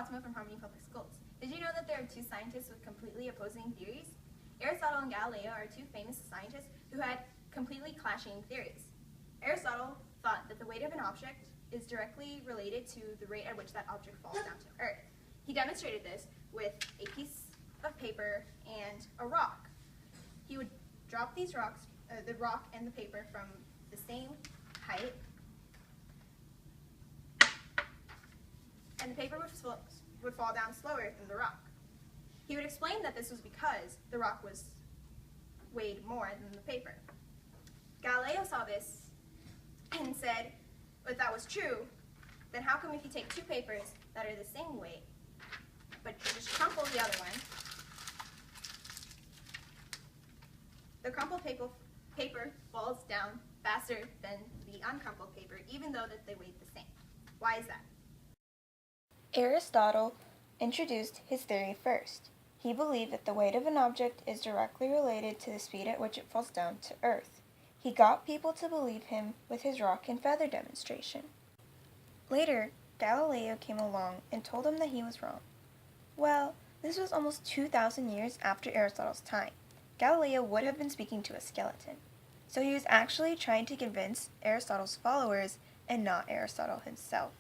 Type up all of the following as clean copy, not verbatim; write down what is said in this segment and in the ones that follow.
Fatima from Harmony Public Schools. Did you know that there are two scientists with completely opposing theories? Aristotle and Galileo are two famous scientists who had completely clashing theories. Aristotle thought that the weight of an object is directly related to the rate at which that object falls down to Earth. He demonstrated this with a piece of paper and a rock. He would drop these rocks, the rock and the paper, from the same height, and the paper would fall down slower than the rock. He would explain that this was because the rock weighed more than the paper. Galileo saw this and said, if that was true, then how come if you take two papers that are the same weight, but you just crumple the other one, the crumpled paper falls down faster than the uncrumpled paper, even though that they weighed the same? Why is that? Aristotle introduced his theory first. He believed that the weight of an object is directly related to the speed at which it falls down to Earth. He got people to believe him with his rock and feather demonstration. Later, Galileo came along and told him that he was wrong. Well, this was almost 2,000 years after Aristotle's time. Galileo would have been speaking to a skeleton. So he was actually trying to convince Aristotle's followers and not Aristotle himself.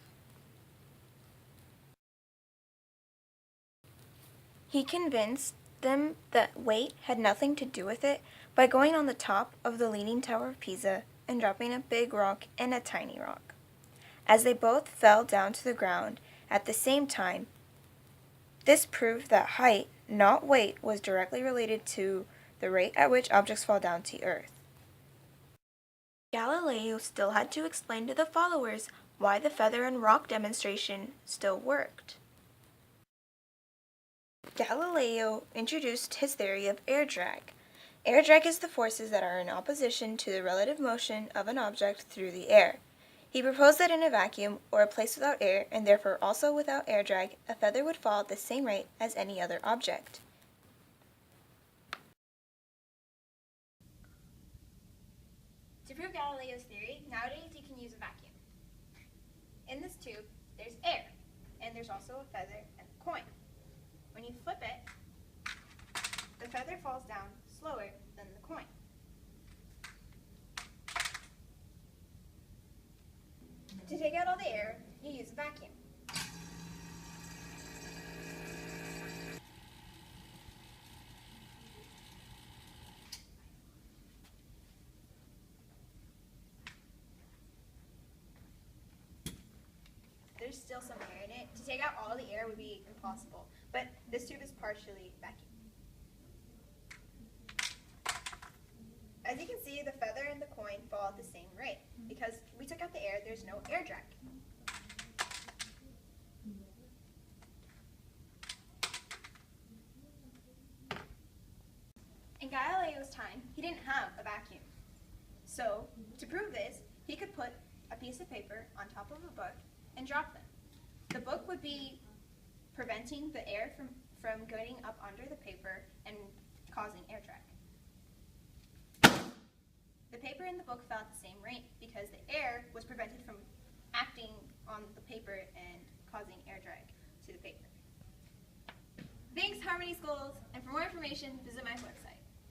He convinced them that weight had nothing to do with it by going on the top of the Leaning Tower of Pisa and dropping a big rock and a tiny rock. As they both fell down to the ground at the same time, this proved that height, not weight, was directly related to the rate at which objects fall down to Earth. Galileo still had to explain to the followers why the feather and rock demonstration still worked. Galileo introduced his theory of air drag. Air drag is the forces that are in opposition to the relative motion of an object through the air. He proposed that in a vacuum, or a place without air, and therefore also without air drag, a feather would fall at the same rate as any other object. To prove Galileo's theory, nowadays you can use a vacuum. In this tube, there's air, and there's also a feather and a coin. When you flip it, the feather falls down slower than the coin. To take out all the air, you use a vacuum. There's still some air in it. To take out all the air would be impossible, but this tube is partially vacuum. As you can see, the feather and the coin fall at the same rate. Because we took out the air, there's no air drag. In Galileo's time, he didn't have a vacuum. So, to prove this, he could put a piece of paper on top of a book and drop them. The book would be preventing the air from going up under the paper and causing air drag. The paper in the book fell at the same rate because the air was prevented from acting on the paper and causing air drag to the paper. Thanks, Harmony Schools, and for more information, visit my website.